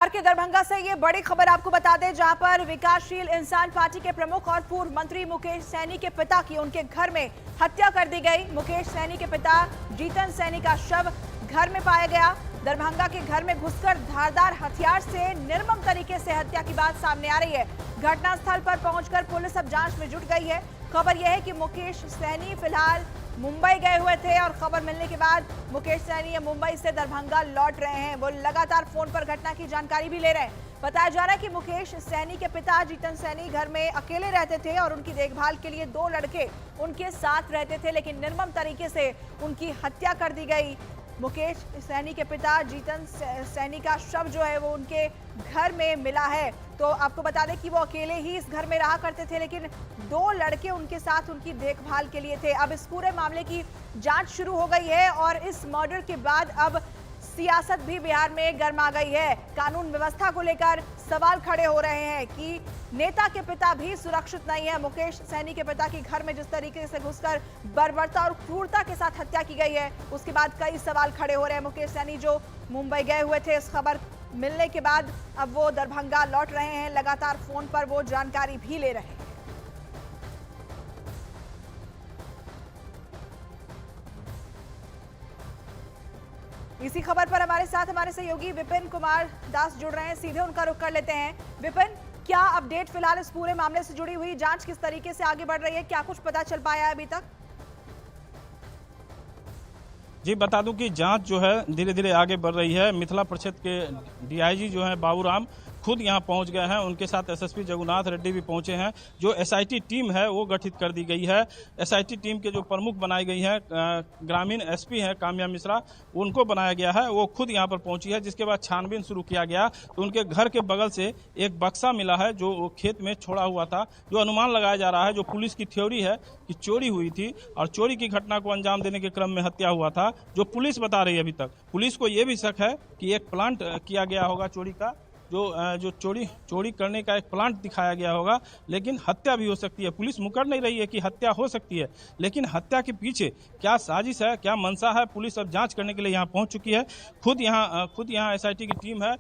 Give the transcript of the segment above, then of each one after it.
के दरभंगा से ये बड़ी खबर आपको बता दें, जहां पर विकासशील इंसान पार्टी के प्रमुख और पूर्व मंत्री मुकेश सैनी के पिता की उनके घर में हत्या कर दी गई। मुकेश सैनी के पिता जीतन सैनी का शव घर में पाया गया। दरभंगा के घर में घुसकर धारदार हथियार से निर्मम तरीके से हत्या की बात सामने आ रही है। घटनास्थल पर पहुंचकर पुलिस अब जांच में जुट गई है। खबर यह है कि मुकेश सैनी फिलहाल मुंबई गए हुए थे और खबर मिलने के बाद मुकेश सैनी मुंबई से दरभंगा लौट रहे हैं। वो लगातार फोन पर घटना की जानकारी भी ले रहे हैं। बताया जा रहा है कि मुकेश सैनी के पिता जीतन सैनी घर में अकेले रहते थे और उनकी देखभाल के लिए 2 लड़के उनके साथ रहते थे, लेकिन निर्मम तरीके से उनकी हत्या कर दी गई। मुकेश सैनी के पिता जीतन सैनी का शव जो है वो उनके घर में मिला है। तो आपको बता दें कि वो अकेले ही इस घर में रहा करते थे, लेकिन 2 लड़के उनके साथ उनकी देखभाल के लिए थे। अब इस पूरे मामले की जांच शुरू हो गई है और इस मर्डर के बाद अब सियासत भी बिहार में गर्मा गई है। कानून व्यवस्था को लेकर सवाल खड़े हो रहे हैं कि नेता के पिता भी सुरक्षित नहीं है। मुकेश सैनी के पिता के घर में जिस तरीके से घुसकर बर्बरता और क्रूरता के साथ हत्या की गई है, उसके बाद कई सवाल खड़े हो रहे हैं। मुकेश सैनी जो मुंबई गए हुए थे, इस खबर मिलने के बाद अब वो दरभंगा लौट रहे हैं। लगातार फोन पर वो जानकारी भी ले रहे हैं। इसी खबर पर हमारे साथ हमारे सहयोगी विपिन कुमार दास जुड़ रहे हैं। सीधे उनका रुख कर लेते हैं। विपिन, क्या अपडेट फिलहाल इस पूरे मामले से जुड़ी हुई जांच किस तरीके से आगे बढ़ रही है, क्या कुछ पता चल पाया है अभी तक? जी बता दूं कि जांच जो है धीरे धीरे आगे बढ़ रही है। मिथिला परिषद के डीआईजी जो है बाबूराम खुद यहां पहुंच गए हैं। उनके साथ एसएसपी जगुनाथ रेड्डी भी पहुंचे हैं। जो एसआईटी टीम है वो गठित कर दी गई है। एसआईटी टीम के जो प्रमुख बनाई गई है ग्रामीण एसपी हैं काम्या मिश्रा, उनको बनाया गया है। वो खुद यहां पर पहुंची है, जिसके बाद छानबीन शुरू किया गया। तो उनके घर के बगल से एक बक्सा मिला है जो खेत में छोड़ा हुआ था। जो अनुमान लगाया जा रहा है, जो पुलिस की थ्योरी है कि चोरी हुई थी और चोरी की घटना को अंजाम देने के क्रम में हत्या हुआ था। जो पुलिस बता रही है, अभी तक पुलिस को यह भी शक है कि एक प्लांट किया गया होगा चोरी का, जो चोरी करने का एक प्लांट दिखाया गया होगा, लेकिन हत्या भी हो सकती है। पुलिस मुकर नहीं रही है कि हत्या हो सकती है, लेकिन हत्या के पीछे क्या साजिश है, क्या मंशा है, पुलिस अब जांच करने के लिए यहां पहुंच चुकी है। खुद यहां एसआईटी की टीम है,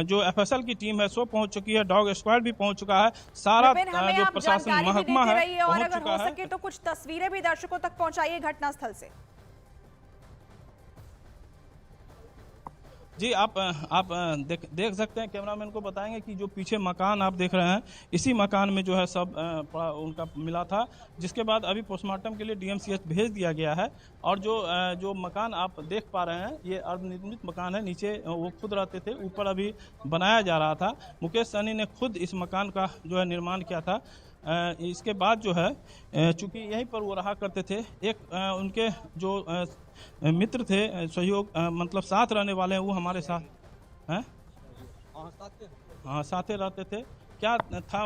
जो एफएसएल की टीम है सो पहुंच चुकी है। डॉग स्क्वाड भी पहुंच चुका है। सारा जो प्रशासन महकमा है और अगर हो सके तो कुछ तस्वीरें भी दर्शकों तक पहुंचाइए घटनास्थल से। जी आप देख सकते हैं, कैमरामैन को बताएंगे कि जो पीछे मकान आप देख रहे हैं, इसी मकान में जो है सब उनका मिला था, जिसके बाद अभी पोस्टमार्टम के लिए डीएमसीएच भेज दिया गया है। और जो मकान आप देख पा रहे हैं, ये अर्धनिर्मित मकान है। नीचे वो खुद रहते थे, ऊपर अभी बनाया जा रहा था। मुकेश सैनी ने खुद इस मकान का जो है निर्माण किया था। इसके बाद जो है चूंकि यहीं पर वो रहा करते थे, एक उनके जो मित्र थे, सहयोग मतलब साथ रहने वाले हैं, वो हमारे साथ हैं। हाँ, साथ रहते थे। क्या था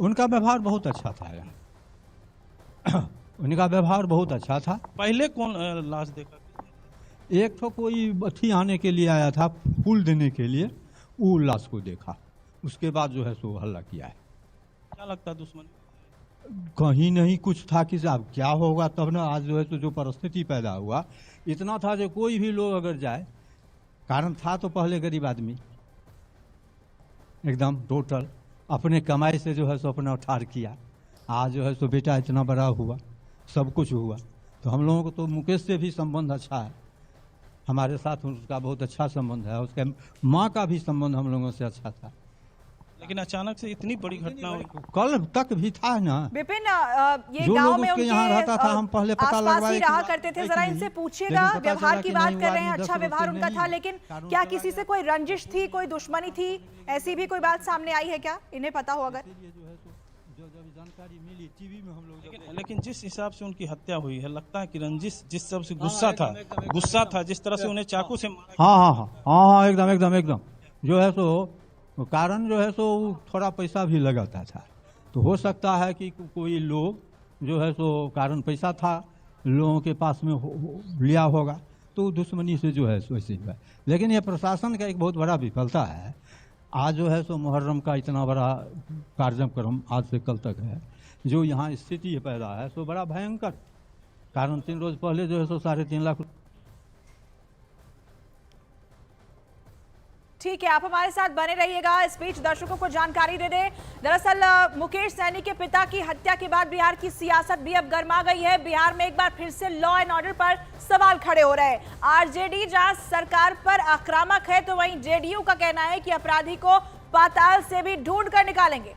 उनका व्यवहार बहुत अच्छा था। उनका व्यवहार बहुत अच्छा था। पहले कौन लाश देखा? एक तो कोई अथी आने के लिए आया था, फूल देने के लिए, वो लाश को देखा। उसके बाद जो है सो हल्ला किया है। क्या लगता है दुश्मनी? कहीं नहीं कुछ था कि अब क्या होगा तब ना। आज जो है तो जो परिस्थिति पैदा हुआ, इतना था जो कोई भी लोग अगर जाए, कारण था तो पहले गरीब आदमी एकदम टोटल अपने कमाई से जो है सो अपना ठार किया। आज जो है सो बेटा इतना बड़ा हुआ, सब कुछ हुआ। तो हम लोगों को तो मुकेश से भी संबंध अच्छा है, हमारे साथ उसका बहुत अच्छा संबंध है। उसके माँ का भी संबंध हम लोगों से अच्छा था, लेकिन अचानक से इतनी बड़ी घटना हुई। कल तक भी था ना। विपिन, ये गांव में उनके यहाँ रहता था, हम पहले पता लगवाए रहा करते थे। जरा इनसे पूछिएगा, व्यवहार की बात कर रहे हैं, अच्छा व्यवहार उनका था, लेकिन क्या किसी से कोई रंजिश थी, कोई दुश्मनी थी, ऐसी भी कोई बात सामने आई है क्या? इन्हें पता हो अगर जब जानकारी मिली टीवी में हम लोग। लेकिन जिस हिसाब से उनकी हत्या हुई है, लगता है कि रंजिश, जिस सब से गुस्सा था, जिस तरह से उन्हें चाकू से हाँ एकदम जो है सो कारण जो है सो थोड़ा पैसा भी लगाता था। तो हो सकता है कि कोई लोग जो है सो कारण पैसा था लोगों के पास में लिया होगा, तो दुश्मनी से जो है सो ऐसे हुआ। लेकिन ये प्रशासन का एक बहुत बड़ा विफलता है। आज जो है सो मुहर्रम का इतना बड़ा कार्यक्रम आज से कल तक है, जो यहाँ स्थिति पैदा है सो बड़ा भयंकर। कारण 3 रोज पहले जो है सो 3.5 लाख ठीक है, आप हमारे साथ बने रहिएगा। इस बीच दर्शकों को जानकारी दे दें, दरअसल मुकेश सैनी के पिता की हत्या के बाद बिहार की सियासत भी अब गर्मा गई है। बिहार में एक बार फिर से लॉ एंड ऑर्डर पर सवाल खड़े हो रहे हैं। आरजेडी जहां सरकार पर आक्रामक है, तो वहीं जेडीयू का कहना है कि अपराधी को पाताल से भी ढूंढ कर निकालेंगे।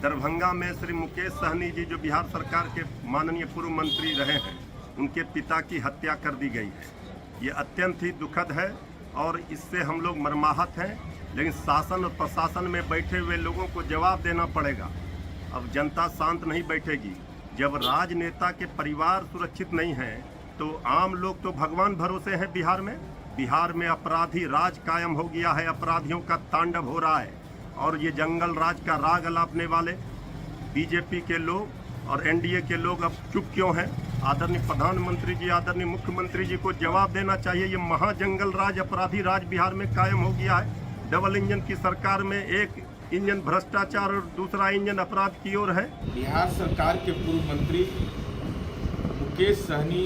दरभंगा में श्री मुकेश सहनी जी, जो बिहार सरकार के माननीय पूर्व मंत्री रहे हैं, उनके पिता की हत्या कर दी गई है। ये अत्यंत ही दुखद है और इससे हम लोग मर्माहत हैं, लेकिन शासन और प्रशासन में बैठे हुए लोगों को जवाब देना पड़ेगा। अब जनता शांत नहीं बैठेगी। जब राजनेता के परिवार सुरक्षित नहीं हैं, तो आम लोग तो भगवान भरोसे हैं। बिहार में अपराधी राज कायम हो गया है, अपराधियों का तांडव हो रहा है। और ये जंगल राज का राग अलापने वाले बीजेपी के लोग और एनडीए के लोग अब चुप क्यों हैं? आदरणीय प्रधानमंत्री जी, आदरणीय मुख्यमंत्री जी को जवाब देना चाहिए। ये महाजंगल राज, अपराधी राज बिहार में कायम हो गया है। डबल इंजन की सरकार में एक इंजन भ्रष्टाचार और दूसरा इंजन अपराध की ओर है। बिहार सरकार के पूर्व मंत्री मुकेश सहनी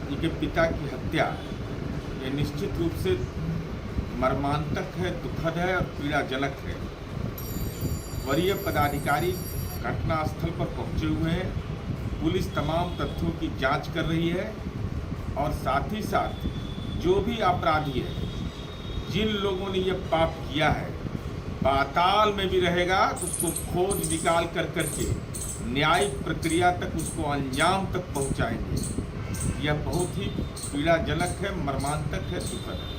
जी के पिता की हत्या ये निश्चित रूप से मर्मांतक है, दुखद है और पीड़ाजनक है। वरीय पदाधिकारी घटनास्थल पर पहुंचे हुए हैं। पुलिस तमाम तथ्यों की जांच कर रही है और साथ ही साथ जो भी अपराधी है, जिन लोगों ने ये पाप किया है, पाताल में भी रहेगा तो उसको खोज निकाल करके न्यायिक प्रक्रिया तक, उसको अंजाम तक पहुंचाएंगे। यह बहुत ही पीड़ाजनक है, मर्मांतक है, दुखद है।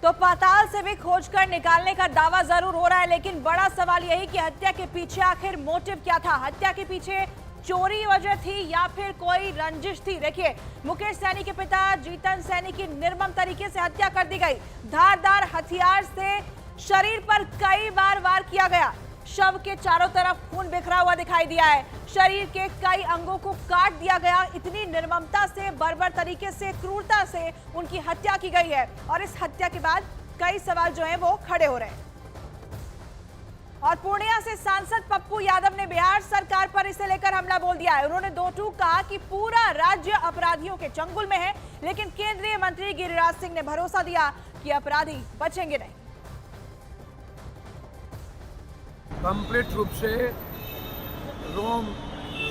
तो पाताल से भी खोजकर निकालने का दावा जरूर हो रहा है, लेकिन बड़ा सवाल यही कि हत्या के पीछे आखिर मोटिव क्या था? हत्या के पीछे चोरी वजह थी या फिर कोई रंजिश थी? देखिए, मुकेश सैनी के पिता जीतन सैनी की निर्मम तरीके से हत्या कर दी गई। धारदार हथियार से शरीर पर कई बार वार किया गया। शव के चारों तरफ खून बिखरा हुआ दिखाई दिया है। शरीर के कई अंगों को काट दिया गया। इतनी निर्ममता से, बर्बर तरीके से, क्रूरता से उनकी हत्या की गई है। और इस हत्या के बाद कई सवाल जो हैं वो खड़े हो रहे हैं। और पूर्णिया से सांसद पप्पू यादव ने बिहार सरकार पर इसे लेकर हमला बोल दिया है। उन्होंने दो टूक कहा कि पूरा राज्य अपराधियों के चंगुल में है, लेकिन केंद्रीय मंत्री गिरिराज सिंह ने भरोसा दिया कि अपराधी बचेंगे नहीं। कंप्लीट रूप से रोम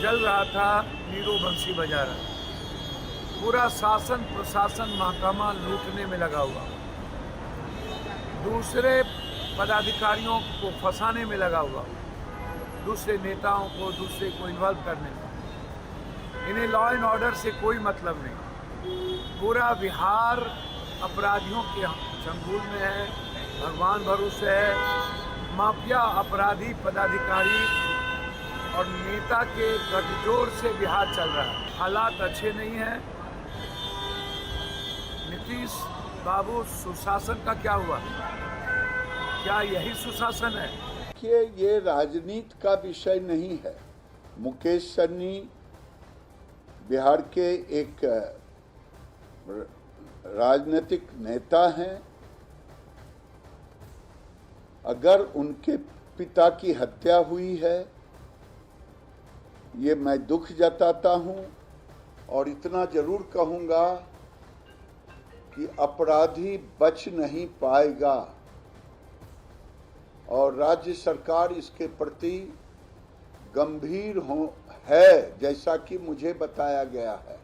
जल रहा था, नीरो बंसी बजा रहा। पूरा शासन प्रशासन महकमा लूटने में लगा हुआ, दूसरे पदाधिकारियों को फंसाने में लगा हुआ, दूसरे नेताओं को, दूसरे को इन्वॉल्व करने में। इन्हें लॉ एंड ऑर्डर से कोई मतलब नहीं। पूरा बिहार अपराधियों के चंगुल में है, भगवान भरोसे है। माफिया, अपराधी, पदाधिकारी और नेता के गठजोड़ से बिहार चल रहा है। हालात अच्छे नहीं हैं। नीतीश बाबू, सुशासन का क्या हुआ? क्या यही सुशासन है? कि ये राजनीति का विषय नहीं है। मुकेश सहनी बिहार के एक राजनीतिक नेता हैं। अगर उनके पिता की हत्या हुई है, ये मैं दुख जताता हूं और इतना जरूर कहूंगा कि अपराधी बच नहीं पाएगा और राज्य सरकार इसके प्रति गंभीर है, जैसा कि मुझे बताया गया है।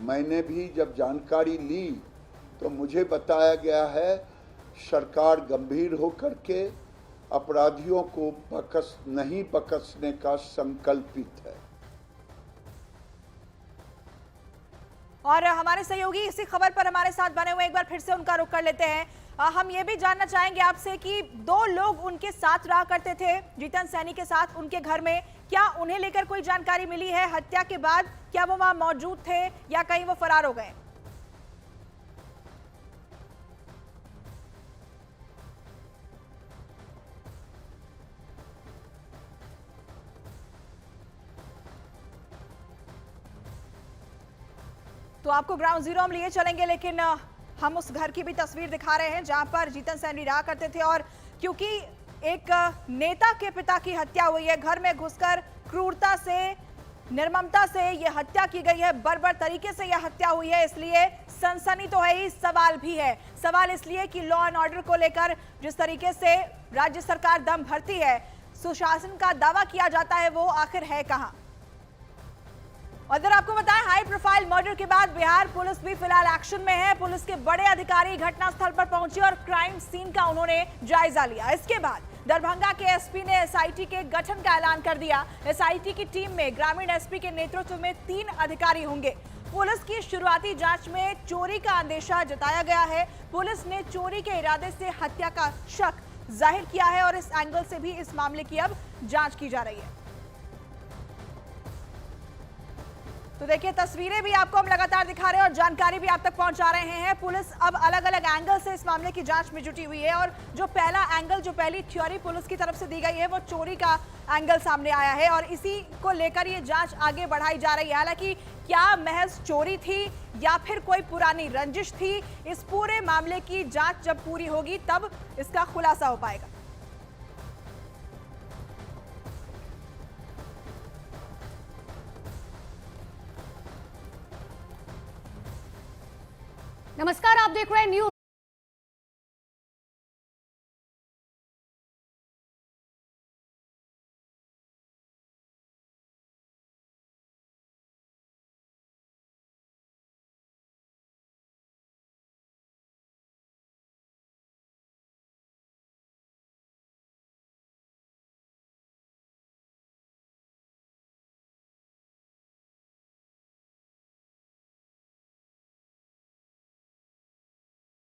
मैंने भी जब जानकारी ली तो मुझे बताया गया है सरकार गंभीर होकर के अपराधियों को नहीं बख्शने का संकल्पित है। और हमारे सहयोगी इसी खबर पर हमारे साथ बने हुए, एक बार फिर से उनका रुख कर लेते हैं। हम ये भी जानना चाहेंगे आपसे कि दो लोग उनके साथ रहा करते थे, जीतन सैनी के साथ उनके घर में, क्या उन्हें लेकर कोई जानकारी मिली है हत्या के बाद? क्या वो वहां मौजूद थे या कहीं वो फरार हो गए? तो आपको ग्राउंड जीरो हम लिए चलेंगे, लेकिन हम उस घर की भी तस्वीर दिखा रहे हैं जहां पर जीतन सैनी रहा करते थे। और क्योंकि एक नेता के पिता की हत्या हुई है, घर में घुसकर क्रूरता से, निर्ममता से यह हत्या की गई है, बर्बर तरीके से यह हत्या हुई है, इसलिए सनसनी तो है ही, सवाल भी है। सवाल इसलिए कि लॉ एंड ऑर्डर को लेकर जिस तरीके से राज्य सरकार दम भरती है, सुशासन का दावा किया जाता है, वो आखिर है कहां। उधर आपको बताएं, हाई प्रोफाइल मर्डर के बाद बिहार पुलिस भी फिलहाल एक्शन में है। पुलिस के बड़े अधिकारी घटनास्थल पर पहुंचे और क्राइम सीन का उन्होंने जायजा लिया। इसके बाद दरभंगा के एसपी ने एसआईटी के गठन का ऐलान कर दिया। एसआईटी की टीम में ग्रामीण एसपी के नेतृत्व में 3 अधिकारी होंगे। पुलिस की शुरुआती जांच में चोरी का अंदेशा जताया गया है। पुलिस ने चोरी के इरादे से हत्या का शक जाहिर किया है और इस एंगल से भी इस मामले की अब जांच की जा रही है। तो देखिए, तस्वीरें भी आपको हम लगातार दिखा रहे हैं और जानकारी भी आप तक पहुंचा रहे हैं। पुलिस अब अलग अलग एंगल से इस मामले की जांच में जुटी हुई है और जो पहला एंगल, जो पहली थ्योरी पुलिस की तरफ से दी गई है, वो चोरी का एंगल सामने आया है और इसी को लेकर ये जांच आगे बढ़ाई जा रही है। हालांकि क्या महज चोरी थी या फिर कोई पुरानी रंजिश थी, इस पूरे मामले की जांच जब पूरी होगी तब इसका खुलासा हो पाएगा। नमस्कार, आप देख रहे हैं न्यूज